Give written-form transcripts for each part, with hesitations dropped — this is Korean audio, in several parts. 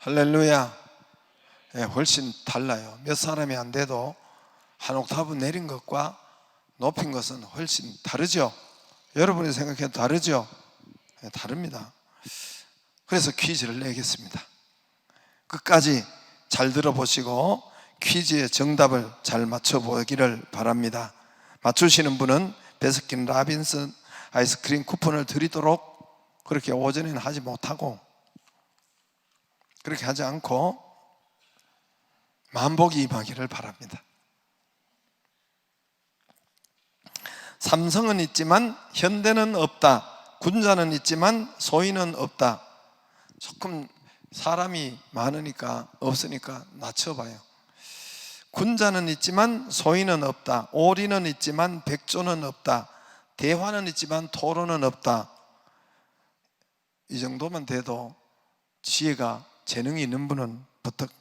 할렐루야. 훨씬 달라요. 몇 사람이 안 돼도 한 옥타브 내린 것과 높인 것은 훨씬 다르죠. 여러분이 생각해도 다르죠. 다릅니다. 그래서 퀴즈를 내겠습니다. 끝까지 잘 들어보시고 퀴즈의 정답을 잘 맞춰보기를 바랍니다. 맞추시는 분은 베스킨 라빈스 아이스크림 쿠폰을 드리도록, 그렇게 오전에는 하지 못하고 그렇게 하지 않고 만복이 임하기를 바랍니다. 삼성은 있지만 현대는 없다. 군자는 있지만 소위는 없다. 조금 사람이 많으니까 없으니까 낮춰봐요. 군자는 있지만 소위는 없다. 오리는 있지만 백조는 없다. 대화는 있지만 토론은 없다. 이 정도만 돼도 지혜가, 재능이 있는 분은 버뜩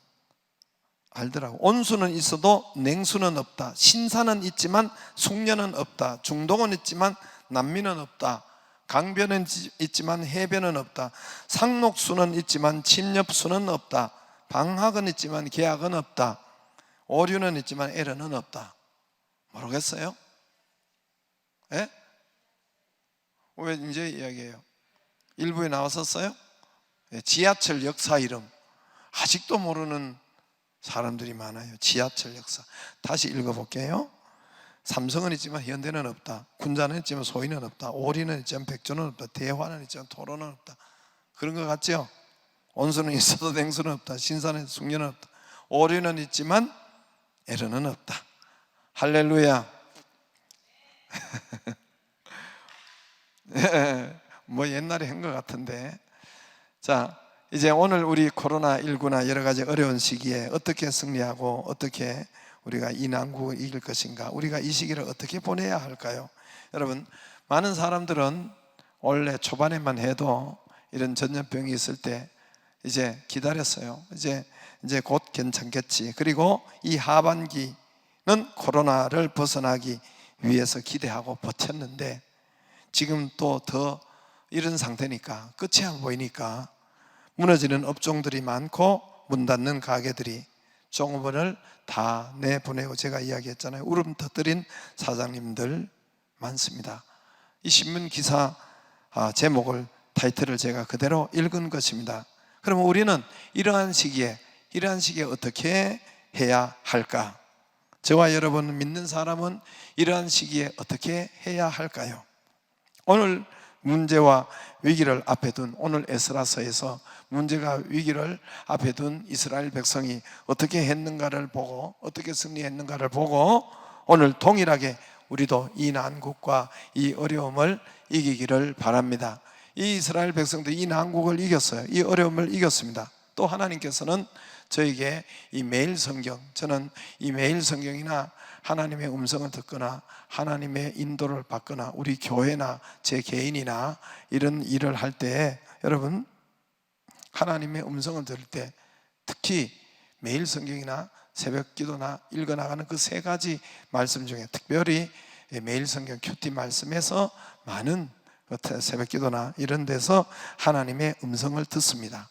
알더라고. 온수는 있어도 냉수는 없다. 신사는 있지만 숙녀는 없다. 중동은 있지만 남미는 없다. 강변은 있지만 해변은 없다. 상록수는 있지만 침엽수는 없다. 방학은 있지만 계약은 없다. 오류는 있지만 에러는 없다. 모르겠어요? 예? 왜 이제 이야기해요? 일부에 나왔었어요? 지하철 역사 이름 아직도 모르는 사람들이 많아요. 지하철 역사. 다시 읽어볼게요. 삼성은 있지만 현대는 없다. 군자는 있지만 소위는 없다. 오리는 있지만 백조는 없다. 대화는 있지만 토론은 없다. 그런 것 같죠? 온수는 있어도 냉수는 없다. 신사는 있어도 숙녀는 없다. 오류는 있지만 에러는 없다. 할렐루야. 뭐 옛날에 한 것 같은데. 자, 이제 오늘 우리 코로나19나 여러 가지 어려운 시기에 어떻게 승리하고 어떻게 우리가 이 난국을 이길 것인가, 우리가 이 시기를 어떻게 보내야 할까요? 여러분, 많은 사람들은 원래 초반에만 해도 이런 전염병이 있을 때 이제 기다렸어요. 이제 곧 괜찮겠지. 그리고 이 하반기는 코로나를 벗어나기 위해서 기대하고 버텼는데, 지금 또 더 이런 상태니까, 끝이 안 보이니까 무너지는 업종들이 많고 문 닫는 가게들이 종업원을 다 내보내고, 제가 이야기했잖아요. 울음 터뜨린 사장님들 많습니다. 이 신문 기사 제목을, 타이틀을 제가 그대로 읽은 것입니다. 그러면 우리는 이러한 시기에 어떻게 해야 할까? 저와 여러분 믿는 사람은 이러한 시기에 어떻게 해야 할까요? 오늘 문제와 위기를 앞에 둔, 오늘 에스라서에서 문제가 위기를 앞에 둔 이스라엘 백성이 어떻게 했는가를 보고, 어떻게 승리했는가를 보고, 오늘 동일하게 우리도 이 난국과 이 어려움을 이기기를 바랍니다. 이 이스라엘 백성들이 이 난국을 이겼어요. 이 어려움을 이겼습니다. 또 하나님께서는 저에게 이 매일 성경, 저는 이 매일 성경이나 하나님의 음성을 듣거나 하나님의 인도를 받거나 우리 교회나 제 개인이나 이런 일을 할 때, 여러분, 하나님의 음성을 들을 때 특히 매일 성경이나 새벽 기도나 읽어나가는 그 세 가지 말씀 중에 특별히 매일 성경 큐티 말씀에서 많은 새벽 기도나 이런 데서 하나님의 음성을 듣습니다.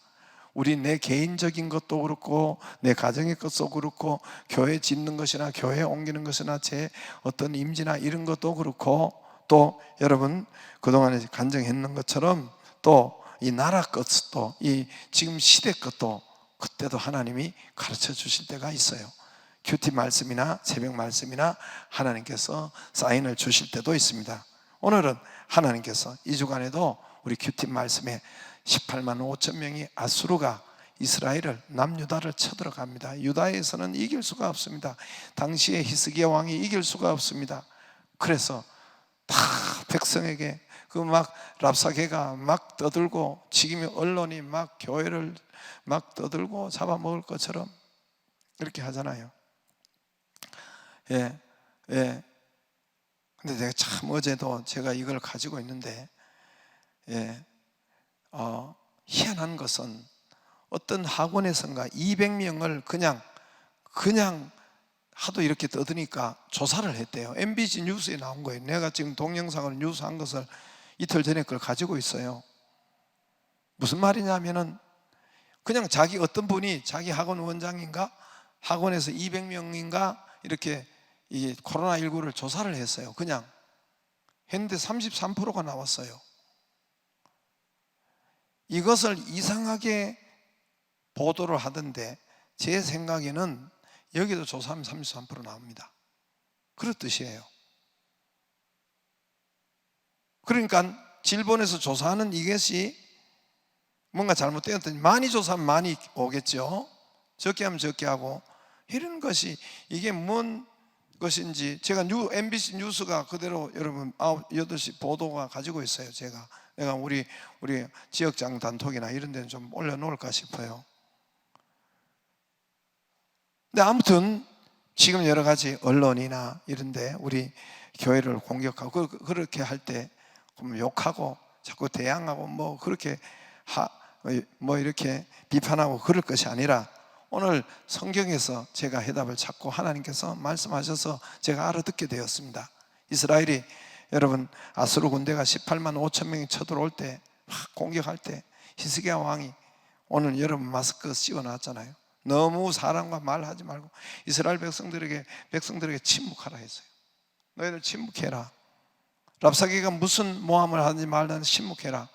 우리 내 개인적인 것도 그렇고 내 가정의 것도 그렇고 교회 짓는 것이나 교회 옮기는 것이나 제 어떤 임지나 이런 것도 그렇고, 또 여러분 그동안에 간증했는 것처럼 또 이 나라 것도, 이 지금 시대 것도 그때도 하나님이 가르쳐 주실 때가 있어요. 큐티 말씀이나 새벽 말씀이나 하나님께서 사인을 주실 때도 있습니다. 오늘은 하나님께서 이 주간에도 우리 큐티 말씀에 18만 5천 명이 아수르가 이스라엘을, 남유다를 쳐들어갑니다. 유다에서는 이길 수가 없습니다. 당시에 히스기야 왕이 이길 수가 없습니다. 그래서 다 백성에게 그 막 랍사게가 막 떠들고, 지금 언론이 막 교회를 막 떠들고 잡아먹을 것처럼 이렇게 하잖아요. 예. 근데 내가 참 어제도 제가 이걸 가지고 있는데, 희한한 것은 어떤 학원에선가 200명을 그냥 하도 이렇게 떠드니까 조사를 했대요. MBC 뉴스에 나온 거예요. 내가 지금 동영상으로 뉴스한 것을 이틀 전에 그걸 가지고 있어요. 무슨 말이냐면은 그냥 자기 어떤 분이 자기 학원 원장인가 학원에서 200명인가 이렇게 이 코로나19를 조사를 했어요. 그냥 했는데 33%가 나왔어요. 이것을 이상하게 보도를 하던데 제 생각에는 여기도 조사하면 33% 나옵니다. 그런 뜻이에요. 그러니까 질본에서 조사하는 이것이 뭔가 잘못되었더니 많이 조사하면 많이 오겠죠. 적게 하면 적게 하고 이런 것이 이게 뭔 것인지 제가 MBC 뉴스가 그대로 여러분 8시 보도가 가지고 있어요. 내가 우리 지역장 단톡이나 이런 데는 좀 올려놓을까 싶어요. 근데 아무튼 지금 여러 가지 언론이나 이런 데 우리 교회를 공격하고 그렇게 할 때 욕하고 자꾸 대항하고 뭐 그렇게 이렇게 비판하고 그럴 것이 아니라 오늘 성경에서 제가 해답을 찾고 하나님께서 말씀하셔서 제가 알아듣게 되었습니다. 이스라엘이 여러분 아수르 군대가 18만 5천 명이 쳐들어올 때 공격할 때 히스기야 왕이 오늘 여러분 마스크 씌워놨잖아요. 너무 사람과 말하지 말고 이스라엘 백성들에게 침묵하라 했어요. 너희들 침묵해라. 랍사게가 무슨 모함을 하든지 말든 침묵해라.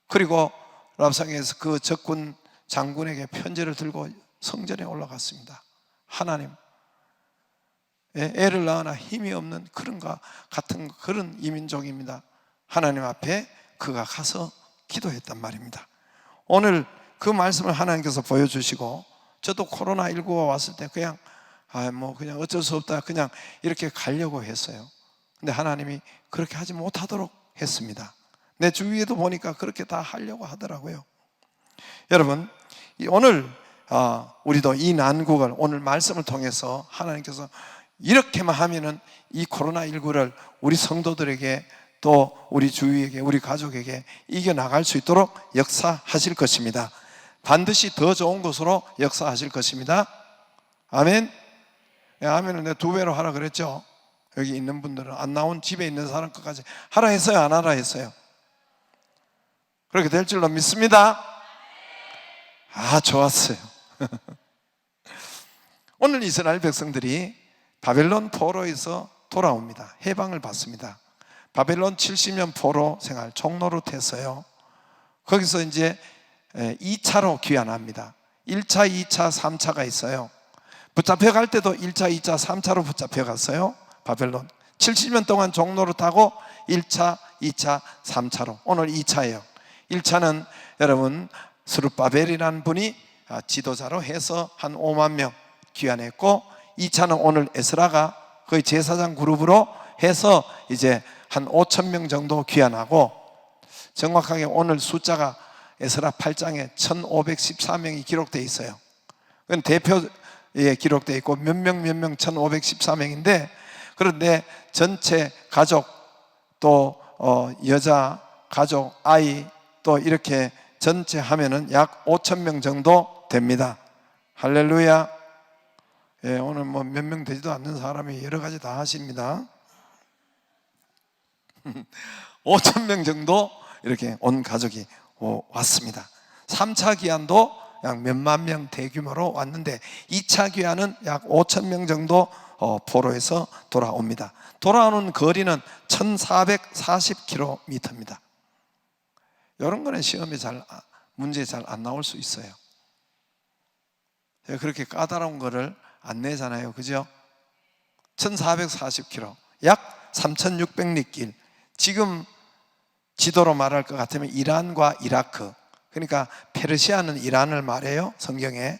그리고 랍사게에서 그 적군 장군에게 편지를 들고 성전에 올라갔습니다. 하나님, 애를 낳으나 힘이 없는 그런가 같은 그런 이민족입니다. 하나님 앞에 그가 가서 기도했단 말입니다. 오늘 그 말씀을 하나님께서 보여주시고 저도 코로나19가 왔을 때 그냥 어쩔 수 없다 그냥 이렇게 가려고 했어요. 근데 하나님이 그렇게 하지 못하도록 했습니다. 내 주위에도 보니까 그렇게 다 하려고 하더라고요. 여러분 오늘 우리도 이 난국을 오늘 말씀을 통해서 하나님께서 이렇게만 하면은 이 코로나19를 우리 성도들에게 또 우리 주위에게 우리 가족에게 이겨나갈 수 있도록 역사하실 것입니다. 반드시 더 좋은 것으로 역사하실 것입니다. 아멘. 아멘은 내가 2배로 하라 그랬죠. 여기 있는 분들은 안 나온 집에 있는 사람 것까지 하라 했어요, 안 하라 했어요? 그렇게 될 줄로 믿습니다. 좋았어요. 오늘 이스라엘 백성들이 바벨론 포로에서 돌아옵니다. 해방을 받습니다. 바벨론 70년 포로 생활 종로로 했어요. 거기서 이제 2차로 귀환합니다. 1차, 2차, 3차가 있어요. 붙잡혀갈 때도 1차, 2차, 3차로 붙잡혀갔어요. 바벨론 70년 동안 종로를 타고 1차, 2차, 3차로 오늘 2차예요. 1차는 여러분 스룹바벨이라는 분이 지도자로 해서 한 5만 명 귀환했고 2차는 오늘 에스라가 거의 제사장 그룹으로 해서 이제 한 5천 명 정도 귀환하고 정확하게 오늘 숫자가 에스라 8장에 1514명이 기록되어 있어요. 그건 대표에 기록되어 있고 몇 명 1514명인데 그런데 전체 가족 또 여자 가족 아이 또 이렇게 전체 하면은 약 5천 명 정도 됩니다. 할렐루야. 오늘 몇 명 되지도 않는 사람이 여러 가지 다 하십니다. 5천 명 정도 이렇게 온 가족이 왔습니다. 3차 귀환도 약 몇만 명 대규모로 왔는데 2차 귀환은 약 5천 명 정도 포로에서 돌아옵니다. 돌아오는 거리는 1440km입니다. 이런 거는 시험에 문제에 잘 안 나올 수 있어요. 그렇게 까다로운 거를 안 내잖아요. 그죠? 1440km, 약 3600리 길. 지금 지도로 말할 것 같으면 이란과 이라크, 그러니까 페르시아는 이란을 말해요. 성경에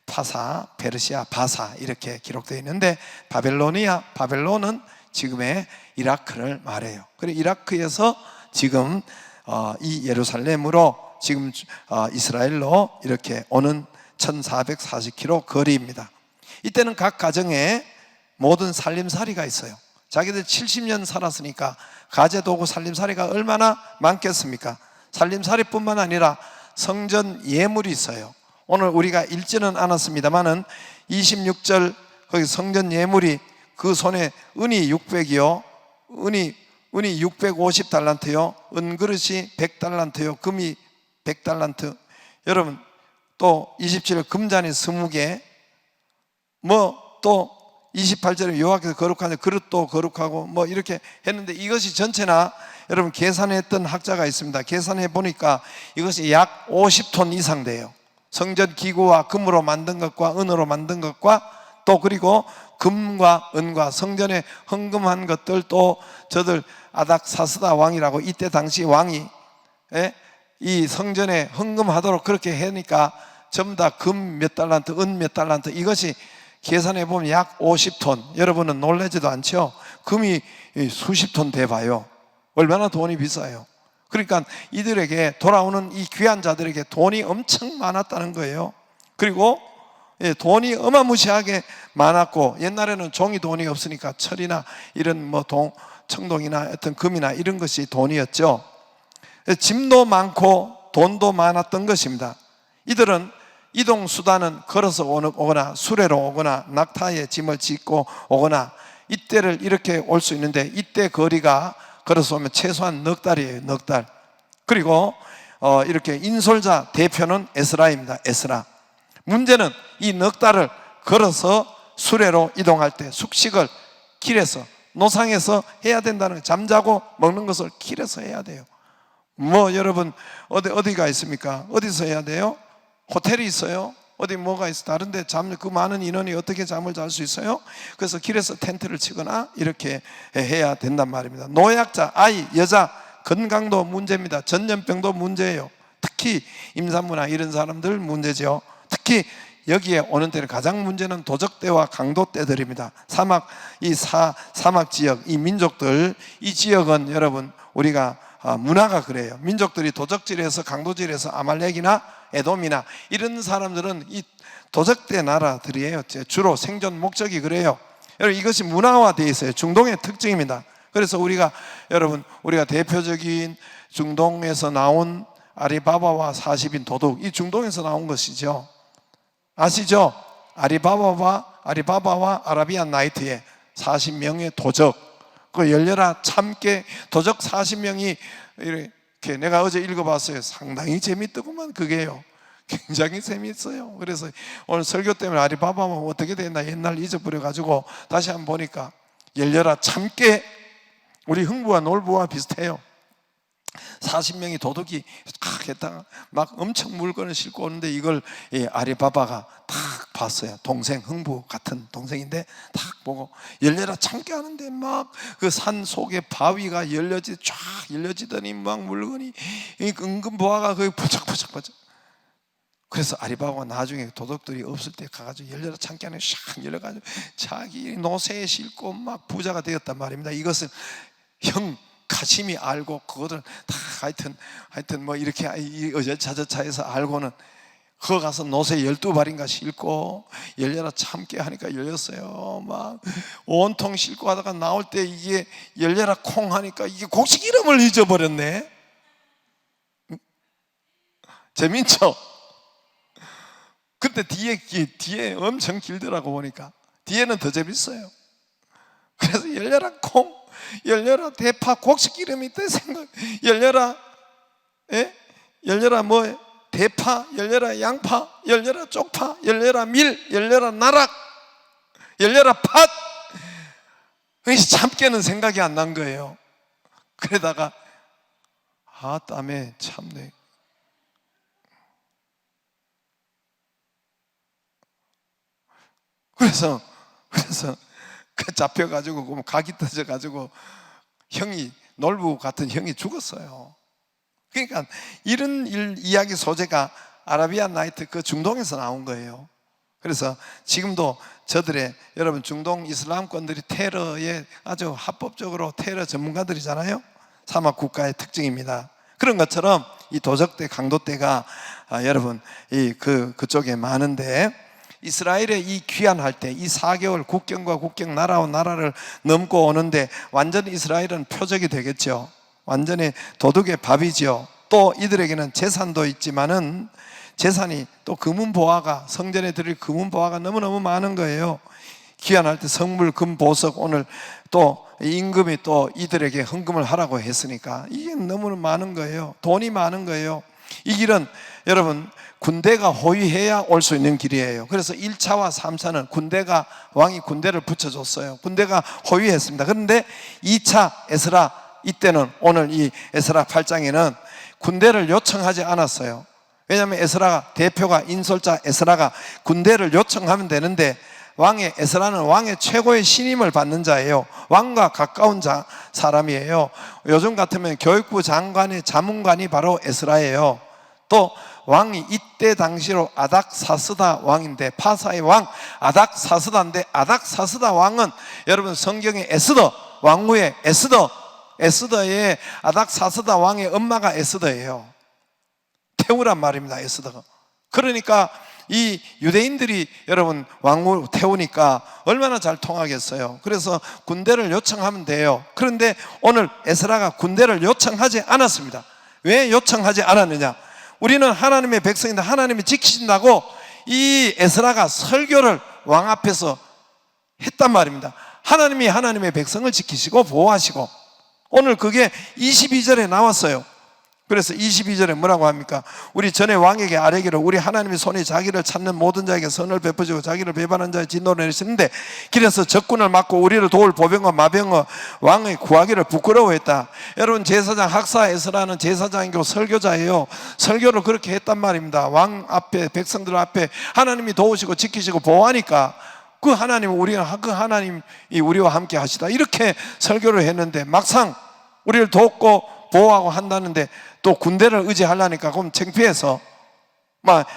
파사, 페르시아, 바사 이렇게 기록되어 있는데 바벨론은 지금의 이라크를 말해요. 그리고 이라크에서 지금 이 예루살렘으로 지금 이스라엘로 이렇게 오는 1440km 거리입니다. 이때는 각 가정에 모든 살림살이가 있어요. 자기들 70년 살았으니까 가재도구 살림살이가 얼마나 많겠습니까? 살림살이뿐만 아니라 성전 예물이 있어요. 오늘 우리가 읽지는 않았습니다만은 26절 거기 성전 예물이 그 손에 은이 600이요 은이 650달란트요 은그릇이 100달란트요 금이 100달란트. 여러분 또 27절 금잔이 20개, 뭐 또 28절에 여호와께서 거룩하니 그릇도 거룩하고 뭐 이렇게 했는데, 이것이 전체나 여러분 계산했던 학자가 있습니다. 계산해 보니까 이것이 약 50톤 이상 돼요. 성전 기구와 금으로 만든 것과 은으로 만든 것과 또 그리고 금과 은과 성전에 헌금한 것들, 또 저들 아닥사스다 왕이라고 이때 당시 왕이 이 성전에 헌금하도록 그렇게 하니까 전부 다 금 몇 달란트, 은 몇 달란트, 이것이 계산해 보면 약 50톤. 여러분은 놀라지도 않죠? 금이 수십 톤 돼봐요. 얼마나 돈이 비싸요. 그러니까 이들에게, 돌아오는 이 귀한 자들에게 돈이 엄청 많았다는 거예요. 그리고 돈이 어마무시하게 많았고, 옛날에는 종이 돈이 없으니까 철이나 이런 뭐 청동이나 어떤 금이나 이런 것이 돈이었죠. 짐도 많고 돈도 많았던 것입니다. 이들은 이동 수단은 걸어서 오거나 수레로 오거나 낙타에 짐을 짓고 오거나, 이때를 이렇게 올 수 있는데, 이때 거리가 걸어서 오면 최소한 넉 달이에요. 넉 달. 그리고 이렇게 인솔자 대표는 에스라입니다. 에스라. 문제는 이 넉 달을 걸어서 수레로 이동할 때 숙식을 길에서, 노상에서 해야 된다는 거예요. 잠자고 먹는 것을 길에서 해야 돼요. 뭐 여러분 어디가 있습니까? 어디서 해야 돼요? 호텔이 있어요? 어디 뭐가 있어? 다른데 그 많은 인원이 어떻게 잠을 잘 수 있어요? 그래서 길에서 텐트를 치거나 이렇게 해야 된단 말입니다. 노약자, 아이, 여자, 건강도 문제입니다. 전염병도 문제예요. 특히 임산부나 이런 사람들 문제죠. 특히 여기에 오는 때는 가장 문제는 도적대와 강도떼들입니다. 사막 지역, 이 민족들, 이 지역은 여러분 우리가 문화가 그래요. 민족들이 도적질에서, 강도질에서 아말렉이나 에돔이나 이런 사람들은 이 도적대 나라들이에요. 주로 생존 목적이 그래요. 여러분 이것이 문화화되어 있어요. 중동의 특징입니다. 그래서 우리가 대표적인 중동에서 나온 아리바바와 40인 도둑, 이 중동에서 나온 것이죠. 아시죠? 아리바바와 아라비안 나이트의 40명의 도적, 그 열려라 참깨 도적 40명이 이렇게, 내가 어제 읽어봤어요. 상당히 재밌더구만. 그게요, 굉장히 재밌어요. 그래서 오늘 설교 때문에 아리바바만 어떻게 됐나 옛날 잊어버려가지고 다시 한번 보니까, 열려라 참깨, 우리 흥부와 놀부와 비슷해요. 40명이 도둑이 탁 했다가 막 엄청 물건을 싣고 오는데, 이걸 아리바바가 탁 봤어요. 동생, 흥부 같은 동생인데 탁 보고, 열려라 참깨 하는데 막 그 산 속에 바위가 쫙 열려지더니 막 물건이 은근 보아가 거기 부쩍부쩍. 그래서 아리바바가 나중에 도둑들이 없을 때 가가지고 열려라 참깨 안에 샥 열려가지고 자기 노새에 싣고 막 부자가 되었단 말입니다. 이것은 가심이 알고, 그거를 다 하여튼 뭐 이렇게 여차저차해서 알고는 거기 가서 노새 12발인가 싣고 열려라 참깨 하니까 열렸어요. 막 온통 싣고 하다가 나올 때 이게 열려라 콩 하니까 이게 곡식 이름을 잊어버렸네. 재밌죠? 근데 뒤에 엄청 길더라고. 보니까 뒤에는 더 재밌어요. 그래서 열려라 콩, 열려라 대파, 곡식 이름이 있대 생각. 열려라 열려라 뭐 대파, 열려라 양파, 열려라 쪽파, 열려라 밀, 열려라 나락, 열려라 팥. 참깨는 생각이 안 난 거예요. 그러다가 땀에 참네. 그래서 잡혀가지고 각이 터져가지고 놀부 같은 형이 죽었어요. 그러니까 이런 이야기 소재가 아라비안 나이트 그 중동에서 나온 거예요. 그래서 지금도 여러분 중동 이슬람권들이 테러에 아주 합법적으로 테러 전문가들이잖아요. 사막 국가의 특징입니다. 그런 것처럼 이 도적대, 강도대가 여러분 그쪽에 많은데, 이스라엘에 이 귀환할 때 이 4개월 국경과 국경, 나라와 나라를 넘고 오는데 완전히 이스라엘은 표적이 되겠죠. 완전히 도둑의 밥이죠. 또 이들에게는 재산도 있지만은 재산이 또 금은보화가, 성전에 드릴 금은보화가 너무너무 많은 거예요. 귀환할 때 성물, 금, 보석, 오늘 또 임금이 또 이들에게 헌금을 하라고 했으니까 이게 너무 많은 거예요. 돈이 많은 거예요. 이 길은 여러분 군대가 호위해야 올 수 있는 길이에요. 그래서 1차와 3차는 왕이 군대를 붙여줬어요. 군대가 호위했습니다. 그런데 2차 에스라, 이때는 오늘 이 에스라 8장에는 군대를 요청하지 않았어요. 왜냐하면 에스라가, 대표가 인솔자 에스라가 군대를 요청하면 되는데, 에스라는 왕의 최고의 신임을 받는 자예요. 왕과 가까운 사람이에요. 요즘 같으면 교육부 장관의 자문관이 바로 에스라예요. 또 왕이 이때 당시로 아닥사스다 왕인데, 파사의 왕 아닥사스다인데, 아닥사스다 왕은 여러분 성경의 에스더, 왕후의 에스더의 아닥사스다 왕의 엄마가 에스더예요. 태우란 말입니다. 에스더가. 그러니까 이 유대인들이 여러분 왕후 태우니까 얼마나 잘 통하겠어요. 그래서 군대를 요청하면 돼요. 그런데 오늘 에스라가 군대를 요청하지 않았습니다. 왜 요청하지 않았느냐? 우리는 하나님의 백성인데 하나님이 지키신다고 이 에스라가 설교를 왕 앞에서 했단 말입니다. 하나님이 하나님의 백성을 지키시고 보호하시고, 오늘 그게 22절에 나왔어요. 그래서 22절에 뭐라고 합니까? 우리 전에 왕에게 아뢰기를, 우리 하나님의 손이 자기를 찾는 모든 자에게 선을 베푸시고 자기를 배반한 자의 진노를 내리시는데 길에서 적군을 막고 우리를 도울 보병과 마병과 왕의 구하기를 부끄러워했다. 여러분, 제사장 학사 에스라는 제사장이고 설교자예요. 설교를 그렇게 했단 말입니다. 왕 앞에, 백성들 앞에 하나님이 도우시고 지키시고 보호하니까 그 하나님이 우리와 함께 하시다, 이렇게 설교를 했는데, 막상 우리를 돕고 보호하고 한다는데 또 군대를 의지하려니까 그럼 창피해서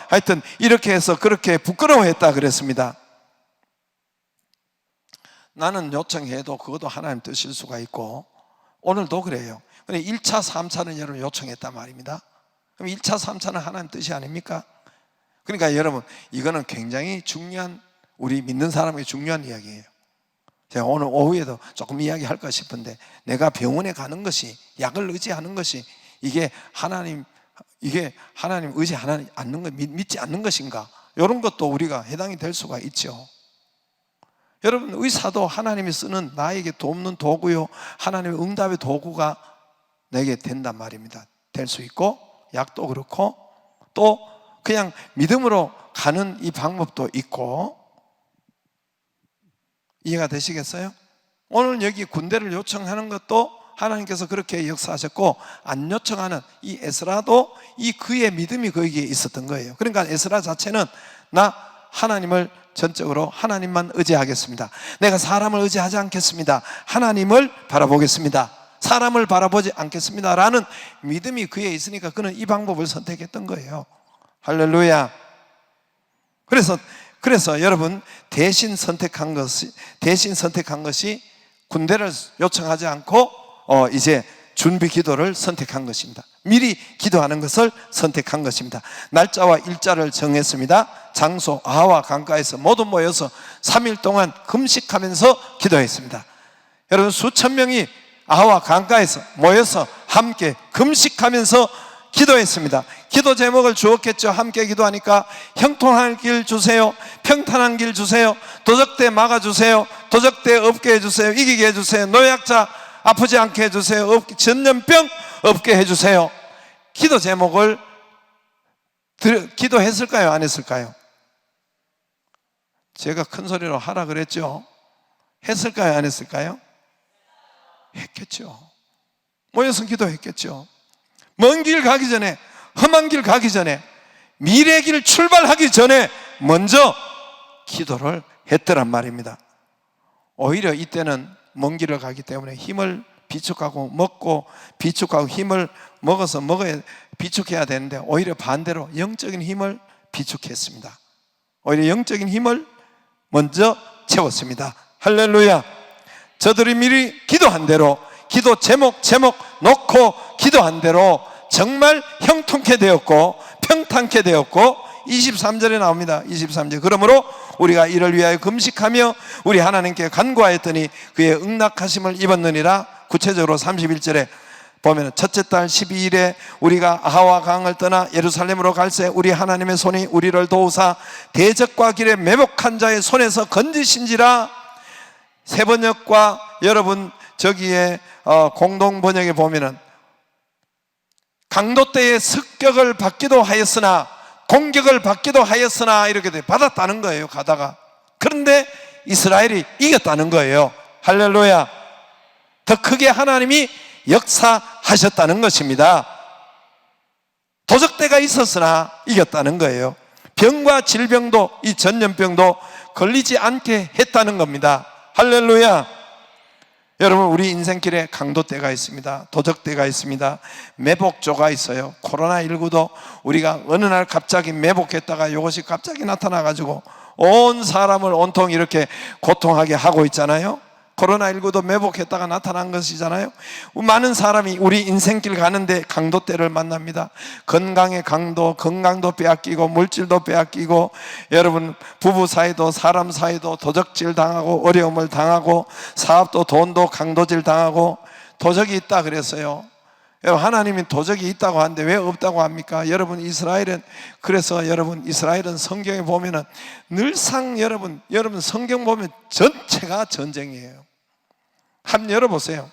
하여튼 이렇게 해서 그렇게 부끄러워했다 그랬습니다. 나는 요청해도 그것도 하나님 뜻일 수가 있고, 오늘도 그래요. 근데 1차, 3차는 여러분 요청했단 말입니다. 그럼 1차, 3차는 하나님 뜻이 아닙니까? 그러니까 여러분, 이거는 굉장히 중요한, 우리 믿는 사람에게 중요한 이야기예요. 제가 오늘 오후에도 조금 이야기할까 싶은데, 내가 병원에 가는 것이, 약을 의지하는 것이 이게 하나님 의지하지 않는 것, 믿지 않는 것인가? 이런 것도 우리가 해당이 될 수가 있죠. 여러분, 의사도 하나님이 쓰는 나에게 돕는 도구요, 하나님의 응답의 도구가 내게 된단 말입니다. 될 수 있고, 약도 그렇고, 또 그냥 믿음으로 가는 이 방법도 있고. 이해가 되시겠어요? 오늘 여기 군대를 요청하는 것도 하나님께서 그렇게 역사하셨고, 안 요청하는 이 에스라도 그의 믿음이 거기에 있었던 거예요. 그러니까 에스라 자체는 나 하나님을 전적으로 하나님만 의지하겠습니다. 내가 사람을 의지하지 않겠습니다. 하나님을 바라보겠습니다. 사람을 바라보지 않겠습니다 라는 믿음이 그에 있으니까 그는 이 방법을 선택했던 거예요. 할렐루야. 그래서 여러분, 대신 선택한 것이 군대를 요청하지 않고 이제 준비 기도를 선택한 것입니다. 미리 기도하는 것을 선택한 것입니다. 날짜와 일자를 정했습니다. 장소 아하와 강가에서 모두 모여서 3일 동안 금식하면서 기도했습니다. 여러분, 수천 명이 아하와 강가에서 모여서 함께 금식하면서 기도했습니다. 기도 제목을 주었겠죠. 함께 기도하니까 형통한 길 주세요, 평탄한 길 주세요, 도적대 막아주세요, 도적대 없게 해주세요, 이기게 해주세요, 노약자 아프지 않게 해주세요, 전염병 없게 해주세요. 기도 제목을 기도했을까요? 안 했을까요? 제가 큰 소리로 하라 그랬죠. 했을까요? 안 했을까요? 했겠죠. 모여서 기도했겠죠. 먼 길 가기 전에, 험한 길 가기 전에, 미래 길 출발하기 전에 먼저 기도를 했더란 말입니다. 오히려 이때는 먼 길을 가기 때문에 힘을 비축하고 먹고 비축하고 힘을 비축해야 되는데, 오히려 반대로 영적인 힘을 비축했습니다. 오히려 영적인 힘을 먼저 채웠습니다. 할렐루야. 저들이 미리 기도한 대로, 기도 제목 놓고 기도한 대로 정말 형통케 되었고 평탄케 되었고, 23절에 나옵니다. 23절. 그러므로 우리가 이를 위하여 금식하며 우리 하나님께 간구하였더니 그의 응낙하심을 입었느니라. 구체적으로 31절에 보면, 첫째 달 12일에 우리가 아하와 강을 떠나 예루살렘으로 갈새 우리 하나님의 손이 우리를 도우사 대적과 길에 매복한 자의 손에서 건지신지라. 새 번역과 여러분 저기에 공동 번역에 보면은 강도 때에 습격을 받기도 하였으나 공격을 받기도 하였으나 이렇게 받았다는 거예요. 가다가. 그런데 이스라엘이 이겼다는 거예요. 할렐루야. 더 크게 하나님이 역사하셨다는 것입니다. 도적대가 있었으나 이겼다는 거예요. 병과 질병도, 이 전염병도 걸리지 않게 했다는 겁니다. 할렐루야. 여러분, 우리 인생길에 강도때가 있습니다. 도적때가 있습니다. 매복조가 있어요. 코로나19도 우리가 어느 날 갑자기 매복했다가 이것이 갑자기 나타나가지고 온 사람을 온통 이렇게 고통하게 하고 있잖아요. 코로나19도 매복했다가 나타난 것이잖아요. 많은 사람이 우리 인생길 가는데 강도때를 만납니다. 건강의 강도, 건강도 빼앗기고 물질도 빼앗기고, 여러분 부부 사이도 사람 사이도 도적질 당하고 어려움을 당하고, 사업도 돈도 강도질 당하고. 도적이 있다 그랬어요. 하나님이 도적이 있다고 하는데 왜 없다고 합니까? 여러분, 이스라엘은, 그래서 여러분 이스라엘은 성경에 보면은 늘상 여러분 성경 보면 전체가 전쟁이에요. 한번 열어보세요.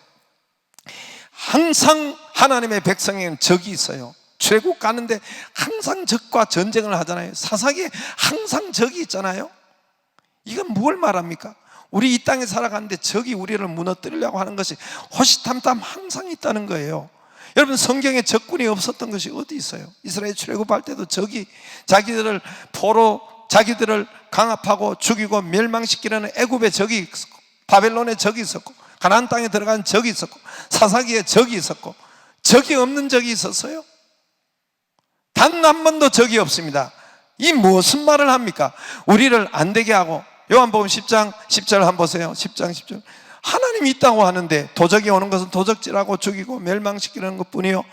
항상 하나님의 백성에는 적이 있어요. 출애굽 가는데 항상 적과 전쟁을 하잖아요. 사사기에 항상 적이 있잖아요. 이건 뭘 말합니까? 우리 이 땅에 살아가는데 적이 우리를 무너뜨리려고 하는 것이 호시탐탐 항상 있다는 거예요. 여러분, 성경에 적군이 없었던 것이 어디 있어요? 이스라엘 출애굽할 때도 적이 자기들을 포로, 자기들을 강압하고 죽이고 멸망시키려는 애굽의 적이 있었고, 바벨론의 적이 있었고, 가나안 땅에 들어간 적이 있었고, 사사기에 적이 있었고. 적이 없는 적이 있었어요? 단 한 번도 적이 없습니다. 이 무슨 말을 합니까? 우리를 안 되게 하고. 요한복음 10장 10절 한번 보세요. 10장 10절. 하나님이 있다고 하는데 도적이 오는 것은 도적질하고 죽이고 멸망시키는 것뿐이요,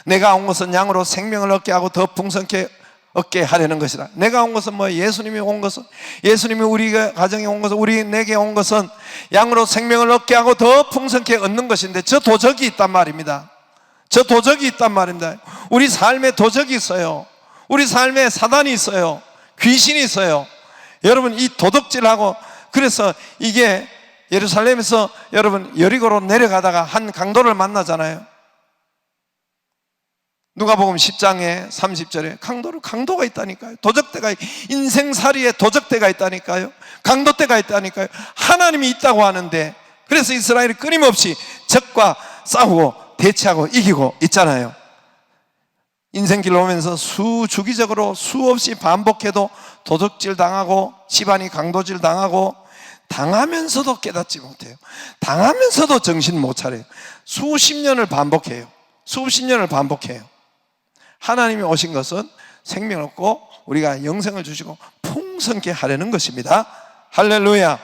내가 온 것은 양으로 생명을 얻게 하고 더 풍성케 얻게 하려는 것이라. 내가 온 것은 뭐, 예수님이 온 것은, 예수님이 우리 가정에 온 것은, 우리 내게 온 것은 양으로 생명을 얻게 하고 더 풍성케 얻는 것인데, 저 도적이 있단 말입니다. 저 도적이 있단 말입니다. 우리 삶에 도적이 있어요. 우리 삶에 사단이 있어요. 귀신이 있어요. 여러분, 이 도둑질하고. 그래서 이게 예루살렘에서 여러분 여리고로 내려가다가 한 강도를 만나잖아요. 누가복음 10장에 30절에 강도가 있다니까요. 도적대가, 인생살이에 도적대가 있다니까요. 강도대가 있다니까요. 하나님이 있다고 하는데, 그래서 이스라엘이 끊임없이 적과 싸우고 대치하고 이기고 있잖아요. 인생길로 오면서 주기적으로 수없이 반복해도 도둑질 당하고 집안이 강도질 당하고, 당하면서도 깨닫지 못해요. 당하면서도 정신 못 차려요. 수십 년을 반복해요. 수십 년을 반복해요. 하나님이 오신 것은 생명 얻고 우리가 영생을 주시고 풍성케 하려는 것입니다. 할렐루야.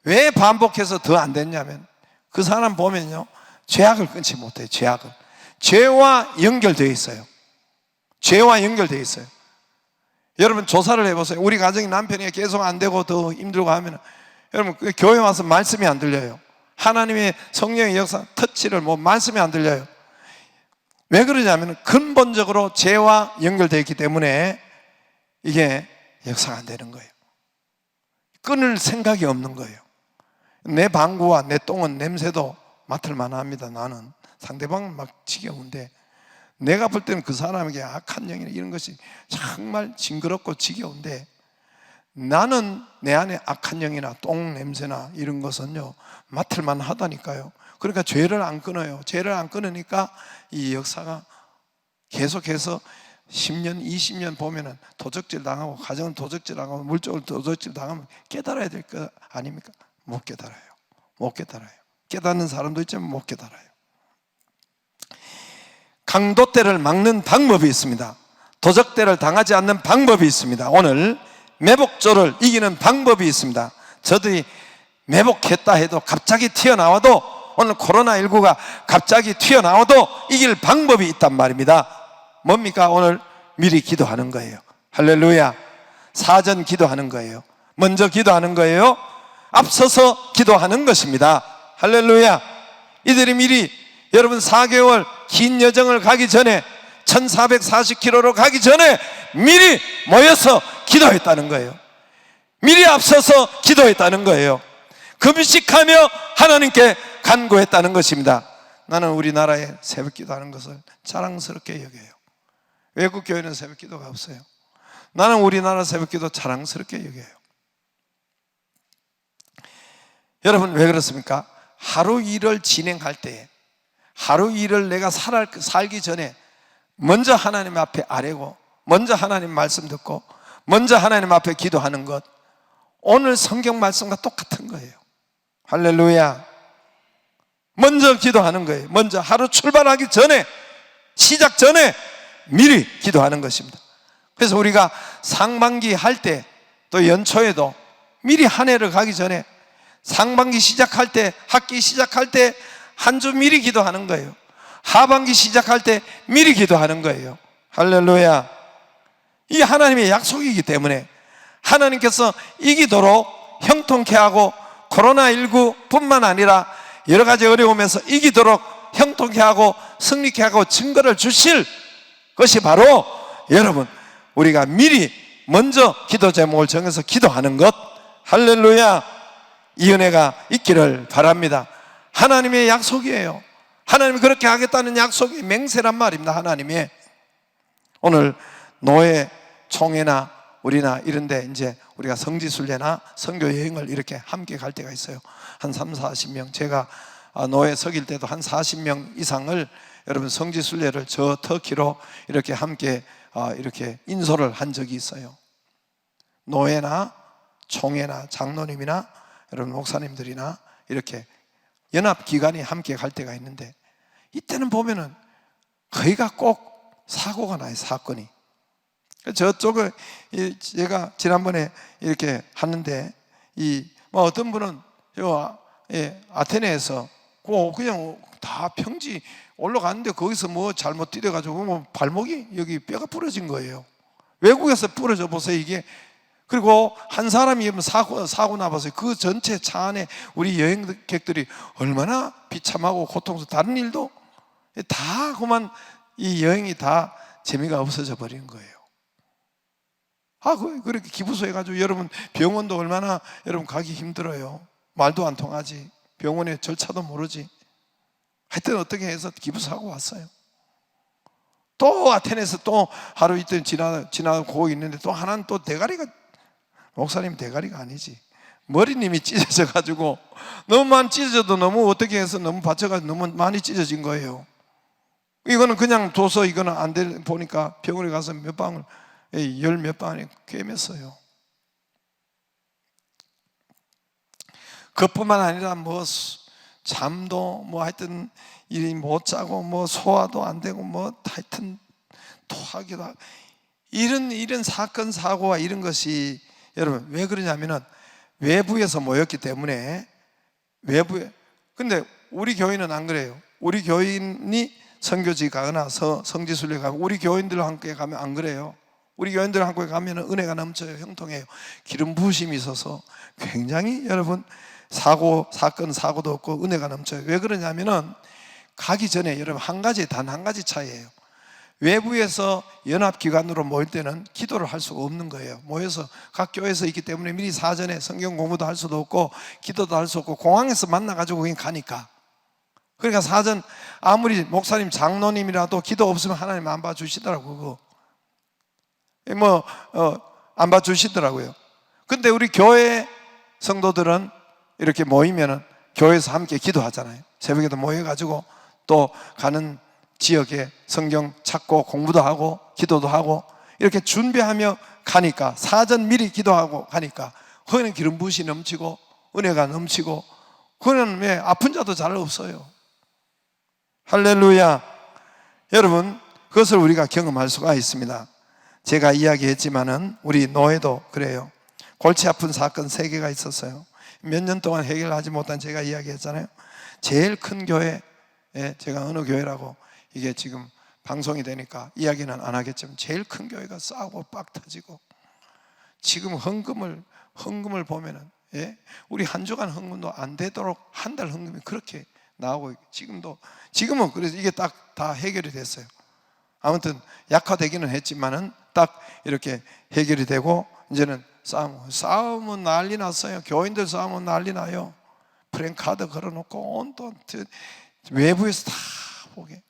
왜 반복해서 더 안 됐냐면, 그 사람 보면요, 죄악을 끊지 못해요. 죄와 연결되어 있어요. 죄와 연결되어 있어요. 여러분, 조사를 해보세요. 우리 가정이 남편이 계속 안 되고 더 힘들고 하면, 여러분 교회 와서 말씀이 안 들려요. 하나님의 성령의 역사, 터치를 말씀이 안 들려요. 왜 그러냐면 근본적으로 죄와 연결되어 있기 때문에 이게 역사가 안 되는 거예요. 끊을 생각이 없는 거예요. 내 방구와 내 똥은 냄새도 맡을만 합니다. 나는 상대방은 막 지겨운데, 내가 볼 때는 그 사람에게 악한 영이나 이런 것이 정말 징그럽고 지겨운데, 나는 내 안에 악한 영이나 똥 냄새나 이런 것은요 맡을만 하다니까요. 그러니까 죄를 안 끊어요. 죄를 안 끊으니까 이 역사가 계속해서 10년, 20년 보면은 도적질 당하고, 가정은 도적질 당하고, 물적으로 도적질 당하면 깨달아야 될 거 아닙니까? 못 깨달아요. 못 깨달아요. 깨닫는 사람도 있지만 못 깨달아요. 강도때를 막는 방법이 있습니다. 도적때를 당하지 않는 방법이 있습니다. 오늘 매복조를 이기는 방법이 있습니다. 저들이 매복했다 해도, 갑자기 튀어나와도, 오늘 코로나19가 갑자기 튀어나와도 이길 방법이 있단 말입니다. 뭡니까? 오늘 미리 기도하는 거예요. 할렐루야. 사전 기도하는 거예요. 먼저 기도하는 거예요. 앞서서 기도하는 것입니다. 할렐루야. 이들이 미리, 여러분 4개월 긴 여정을 가기 전에, 1440km로 가기 전에 미리 모여서 기도했다는 거예요. 미리 앞서서 기도했다는 거예요. 금식하며 하나님께 간구했다는 것입니다. 나는 우리나라에 새벽기도 하는 것을 자랑스럽게 여겨요. 외국 교회는 새벽기도가 없어요. 나는 우리나라 새벽기도 자랑스럽게 여겨요. 여러분 왜 그렇습니까? 하루 일을 진행할 때, 하루 일을 내가 살기 전에 먼저 하나님 앞에 아뢰고, 먼저 하나님 말씀 듣고, 먼저 하나님 앞에 기도하는 것, 오늘 성경 말씀과 똑같은 거예요. 할렐루야. 먼저 기도하는 거예요. 먼저 하루 출발하기 전에, 시작 전에 미리 기도하는 것입니다. 그래서 우리가 상반기 할 때, 또 연초에도 미리 한 해를 가기 전에 상반기 시작할 때, 학기 시작할 때 한 주 미리 기도하는 거예요. 하반기 시작할 때 미리 기도하는 거예요. 할렐루야. 이 하나님의 약속이기 때문에 하나님께서 이기도록 형통케 하고, 코로나19 뿐만 아니라 여러 가지 어려움에서 이기도록 형통케 하고 승리케 하고 증거를 주실 것이 바로 여러분, 우리가 미리 먼저 기도 제목을 정해서 기도하는 것. 할렐루야. 이 은혜가 있기를 바랍니다. 하나님의 약속이에요. 하나님이 그렇게 하겠다는 약속이 맹세란 말입니다. 하나님의. 오늘 노예 총회나 우리나 이런데 이제 우리가 성지순례나 선교 여행을 이렇게 함께 갈 때가 있어요. 한 3, 40명. 제가 노예 석일 때도 한 40명 이상을 여러분 성지순례를 저 터키로 이렇게 함께 이렇게 인솔을 한 적이 있어요. 노예나 총회나 장로님이나 여러분 목사님들이나 이렇게 연합기관이 함께 갈 때가 있는데, 이때는 보면은 거기가 꼭 사고가 나요. 사건이. 저쪽을 제가 지난번에 이렇게 하는데, 어떤 분은 아테네에서 그냥 다 평지 올라갔는데 거기서 뭐 잘못 뛰어가지고 뭐 발목이 여기 뼈가 부러진 거예요. 외국에서 부러져 보세요, 이게. 그리고 한 사람이 사고 나봐서 그 전체 차 안에 우리 여행객들이 얼마나 비참하고 고통스러워. 다른 일도 다 그만 이 여행이 다 재미가 없어져 버린 거예요. 그렇게 기부소해가지고 여러분 병원도 얼마나 여러분 가기 힘들어요. 말도 안 통하지. 병원의 절차도 모르지. 하여튼 어떻게 해서 기부소하고 왔어요. 또 아테네에서 또 하루 이틀 지나고 있는데 또 하나는 또 대가리가, 목사님 대가리가 아니지, 머리님이 찢어져가지고 너무 많이 찢어져도 너무 어떻게 해서 너무 받쳐가지고 너무 많이 찢어진 거예요. 이거는 그냥 둬서 이거는 안 돼 보니까 병원에 가서 몇 방을 열 몇 방에 꿰맸어요. 그뿐만 아니라 뭐 잠도 뭐 하여튼 일이 못 자고 뭐 소화도 안 되고 뭐 하여튼 토하기도 하고, 이런 사건 사고와 이런 것이 여러분 왜 그러냐면은 외부에서 모였기 때문에. 근데 우리 교인은 안 그래요. 우리 교인이 선교지 가거나 성지순례 가고 우리 교인들 함께 가면 안 그래요. 우리 교인들 함께 가면 은혜가 넘쳐요. 형통해요. 기름 부으심이 있어서 굉장히 여러분 사고도 없고 은혜가 넘쳐요. 왜 그러냐면은 가기 전에 여러분 단 한 가지 차이예요. 외부에서 연합기관으로 모일 때는 기도를 할 수가 없는 거예요. 모여서 각 교회에서 있기 때문에 미리 사전에 성경 공부도 할 수도 없고 기도도 할 수 없고 공항에서 만나가지고 그냥 가니까. 그러니까 사전 아무리 목사님 장로님이라도 기도 없으면 하나님 안 봐주시더라고요. 안 봐주시더라고요. 근데 우리 교회 성도들은 이렇게 모이면은 교회에서 함께 기도하잖아요. 새벽에도 모여가지고 또 가는 지역에 성경 찾고 공부도 하고 기도도 하고 이렇게 준비하며 가니까, 사전 미리 기도하고 가니까 거기는 기름 부으시 넘치고 은혜가 넘치고, 거기는 왜 아픈 자도 잘 없어요. 할렐루야. 여러분 그것을 우리가 경험할 수가 있습니다. 제가 이야기했지만은 우리 노예도 그래요. 골치 아픈 사건 3개가 있었어요. 몇 년 동안 해결하지 못한, 제가 이야기했잖아요. 제일 큰 교회, 제가 어느 교회라고 이게 지금 방송이 되니까 이야기는 안 하겠지만 제일 큰 교회가 싸우고 빡 터지고, 지금 헌금을 보면은 우리 한 주간 헌금도 안 되도록 한 달 헌금이 그렇게 나오고, 지금은 그래서 이게 딱 다 해결이 됐어요. 아무튼 약화되기는 했지만은 딱 이렇게 해결이 되고, 이제는 싸움은 난리 났어요. 교인들 싸움은 난리 나요. 프랭카드 걸어놓고 온돈 외부에서 다 보게.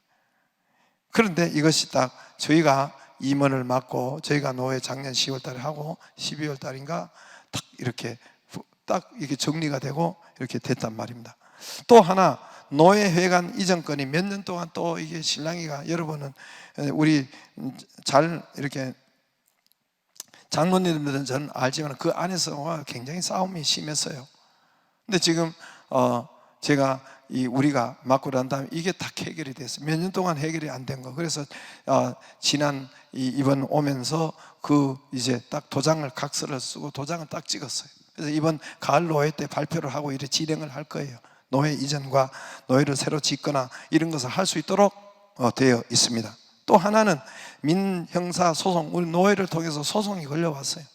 그런데 이것이 딱 저희가 임원을 맡고 저희가 노회 작년 10월 달에 하고 12월 달인가 딱 이렇게 정리가 되고 이렇게 됐단 말입니다. 또 하나, 노회회관 이전 건이 몇 년 동안 또 이게 신랑이가, 여러분은 우리 잘 이렇게 장로님들은 저는 알지만 그 안에서 굉장히 싸움이 심했어요. 근데 지금 제가 우리가 맡고 난 다음에 이게 딱 해결이 됐어요. 몇 년 동안 해결이 안 된 거. 그래서 지난 이번 오면서 이제 딱 도장을 각서를 쓰고 도장을 딱 찍었어요. 그래서 이번 가을 노회 때 발표를 하고 이렇게 진행을 할 거예요. 노회 이전과 노회를 새로 짓거나 이런 것을 할 수 있도록 되어 있습니다. 또 하나는 민형사 소송, 우리 노회를 통해서 소송이 걸려왔어요.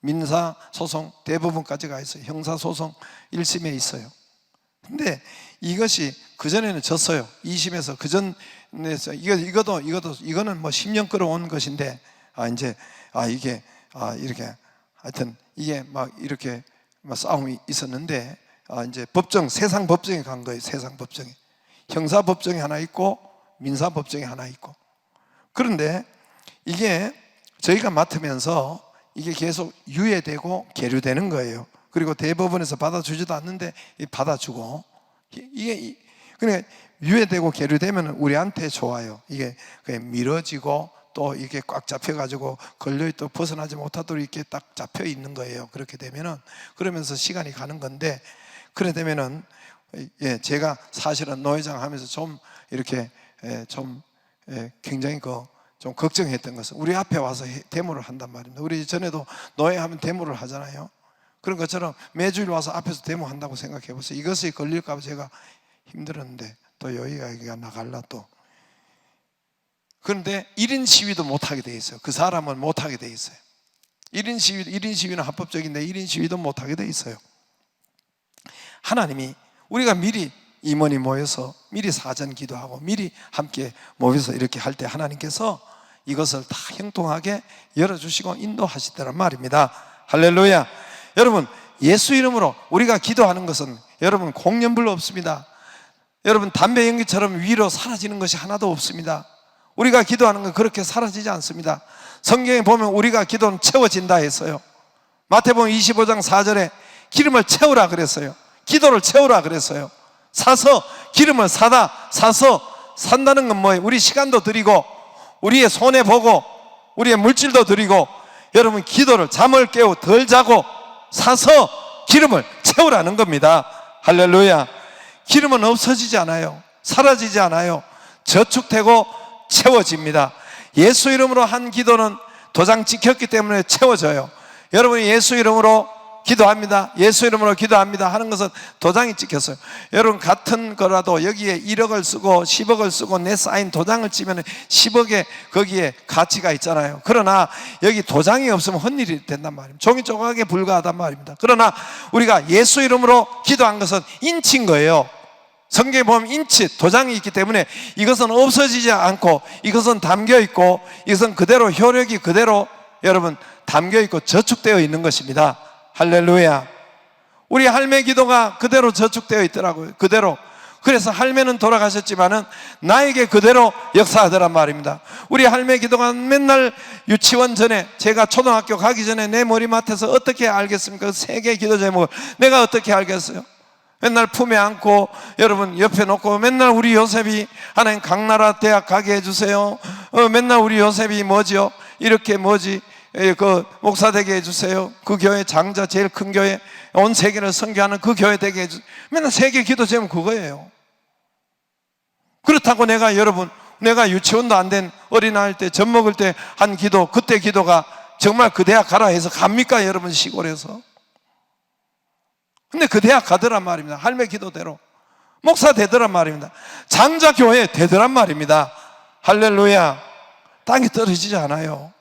민사 소송 대부분까지 가 있어요. 형사 소송 1심에 있어요. 근데 이것이 그전에는 졌어요. 2심에서 그전에서 이거는 뭐 10년 끌어온 것인데 이게 이렇게 하여튼 이게 막 이렇게 막 싸움이 있었는데 이제 세상 법정에 간 거예요. 세상 법정에. 형사 법정이 하나 있고 민사 법정이 하나 있고. 그런데 이게 저희가 맡으면서 이게 계속 유예되고 계류되는 거예요. 그리고 대법원에서 받아주지도 않는데 받아주고, 이게 그러니까 유예되고 계류되면 우리한테 좋아요. 이게 그냥 미뤄지고 또 이게 꽉 잡혀가지고 걸려있고 벗어나지 못하도록 이렇게 딱 잡혀 있는 거예요. 그렇게 되면은, 그러면서 시간이 가는 건데, 그래 되면은 제가 사실은 노회장 하면서 좀 이렇게 굉장히 좀 걱정했던 것은, 우리 앞에 와서 데모를 한단 말입니다. 우리 전에도 노회하면 데모를 하잖아요. 그런 것처럼 매주일 와서 앞에서 데모한다고 생각해 보세요. 이것이 걸릴까 봐 제가 힘들었는데 또 여기가 나갈라 또. 그런데 1인 시위도 못하게 돼 있어요. 그 사람은 못하게 돼 있어요. 1인 시위는 합법적인데 1인 시위도 못하게 돼 있어요. 하나님이 우리가 미리 임원이 모여서 미리 사전 기도하고 미리 함께 모여서 이렇게 할 때 하나님께서 이것을 다 형통하게 열어주시고 인도하시더란 말입니다. 할렐루야. 여러분, 예수 이름으로 우리가 기도하는 것은 여러분 공연불로 없습니다. 여러분, 담배 연기처럼 위로 사라지는 것이 하나도 없습니다. 우리가 기도하는 건 그렇게 사라지지 않습니다. 성경에 보면 우리가 기도는 채워진다 했어요. 마태복음 25장 4절에 기름을 채우라 그랬어요. 기도를 채우라 그랬어요. 사서 기름을 사서 산다는 건 뭐예요? 우리 시간도 드리고 우리의 손해 보고 우리의 물질도 드리고, 여러분 기도를 잠을 깨우 덜 자고 사서 기름을 채우라는 겁니다. 할렐루야. 기름은 없어지지 않아요. 사라지지 않아요. 저축되고 채워집니다. 예수 이름으로 한 기도는 도장 찍혔기 때문에 채워져요. 여러분이 예수 이름으로 기도합니다, 예수 이름으로 기도합니다 하는 것은 도장이 찍혔어요. 여러분, 같은 거라도 여기에 1억을 쓰고 10억을 쓰고 내 사인 도장을 치면 10억에 거기에 가치가 있잖아요. 그러나 여기 도장이 없으면 헛일이 된단 말입니다. 종이 조각에 불과하단 말입니다. 그러나 우리가 예수 이름으로 기도한 것은 인치인 거예요. 성경에 보면 인치, 도장이 있기 때문에 이것은 없어지지 않고 이것은 담겨있고 이것은 그대로 효력이 그대로 여러분 담겨있고 저축되어 있는 것입니다. 할렐루야. 우리 할매 기도가 그대로 저축되어 있더라고요. 그대로. 그래서 할매는 돌아가셨지만은 나에게 그대로 역사하더란 말입니다. 우리 할매 기도가 맨날 유치원 전에, 제가 초등학교 가기 전에 내 머리맡에서 어떻게 알겠습니까? 그 세 개의 기도 제목을 내가 어떻게 알겠어요? 맨날 품에 안고 여러분 옆에 놓고 맨날 우리 요셉이 하나님 강나라 대학 가게 해주세요. 맨날 우리 요셉이 뭐지요? 이렇게 뭐지? 그 목사 되게 해주세요. 그 교회 장자, 제일 큰 교회, 온 세계를 선교하는 그 교회 되게 해주세요. 맨날 세계 기도 제목 그거예요. 그렇다고 내가 유치원도 안 된 어린아이 때 젖 먹을 때 한 기도, 그때 기도가 정말 그 대학 가라 해서 갑니까? 여러분, 시골에서. 근데 그 대학 가더란 말입니다. 할매 기도대로 목사 되더란 말입니다. 장자 교회 되더란 말입니다. 할렐루야. 땅에 떨어지지 않아요.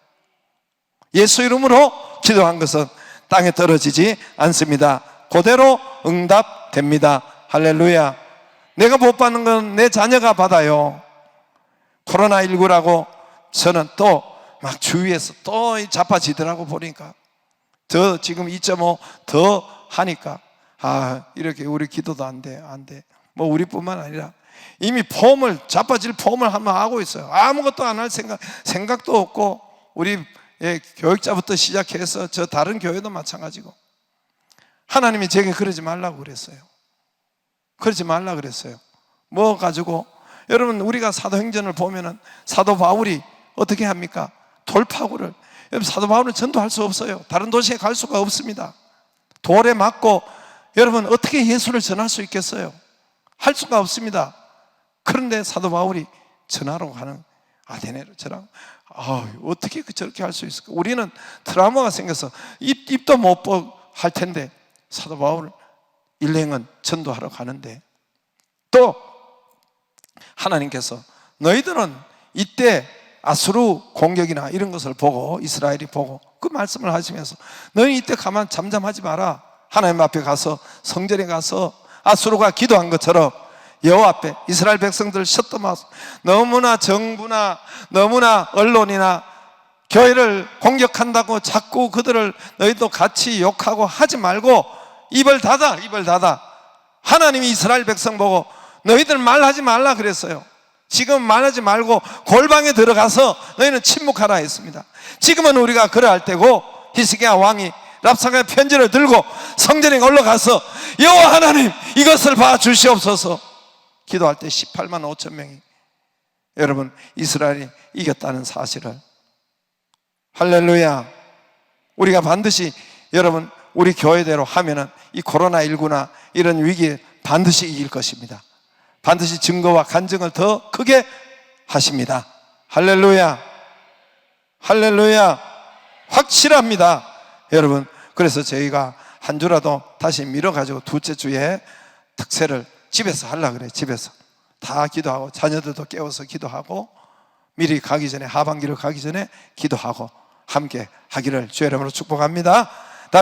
예수 이름으로 기도한 것은 땅에 떨어지지 않습니다. 그대로 응답됩니다. 할렐루야. 내가 못 받는 건 내 자녀가 받아요. 코로나19라고 저는 또 막 주위에서 또 자빠지더라고 보니까. 더 지금 2.5 더 하니까 이렇게 우리 기도도 안 돼. 뭐 우리뿐만 아니라 이미 자빠질 폼을 한번 하고 있어요. 아무것도 안 할 생각도 없고, 우리 교육자부터 시작해서 저 다른 교회도 마찬가지고. 하나님이 제게 그러지 말라고 그랬어요. 그러지 말라 그랬어요. 뭐 가지고? 여러분, 우리가 사도행전을 보면은 사도 바울이 어떻게 합니까? 돌파구를. 여러분, 사도 바울은 전도할 수 없어요. 다른 도시에 갈 수가 없습니다. 돌에 맞고, 여러분 어떻게 예수를 전할 수 있겠어요? 할 수가 없습니다. 그런데 사도 바울이 전하러 가는, 아테네로 전하고, 어떻게 저렇게 할 수 있을까? 우리는 트라우마가 생겨서 입도 못 할 텐데, 사도 바울 일행은 전도하러 가는데, 또 하나님께서 너희들은 이때 아수르 공격이나 이런 것을 보고, 이스라엘이 보고 그 말씀을 하시면서 너희 이때 가만 잠잠하지 마라. 하나님 앞에 가서, 성전에 가서 아수르가 기도한 것처럼 여호와 앞에 이스라엘 백성들 셔떠마서 너무나 정부나 너무나 언론이나 교회를 공격한다고 자꾸 그들을 너희도 같이 욕하고 하지 말고 입을 닫아. 하나님이 이스라엘 백성 보고 너희들 말하지 말라 그랬어요. 지금 말하지 말고 골방에 들어가서 너희는 침묵하라 했습니다. 지금은 우리가 그러할 때고, 히스기야 왕이 랍사가의 편지를 들고 성전에 올라가서 여호와 하나님 이것을 봐 주시옵소서 기도할 때 18만 5천 명이 여러분 이스라엘이 이겼다는 사실을, 할렐루야. 우리가 반드시 여러분 우리 교회대로 하면은 이 코로나19나 이런 위기에 반드시 이길 것입니다. 반드시 증거와 간증을 더 크게 하십니다. 할렐루야. 할렐루야. 확실합니다. 여러분, 그래서 저희가 한 주라도 다시 밀어가지고 둘째 주에 특세를 집에서 하려고 그래요. 집에서 다 기도하고, 자녀들도 깨워서 기도하고, 미리 가기 전에, 하반기로 가기 전에 기도하고 함께 하기를 주의 이름으로 축복합니다.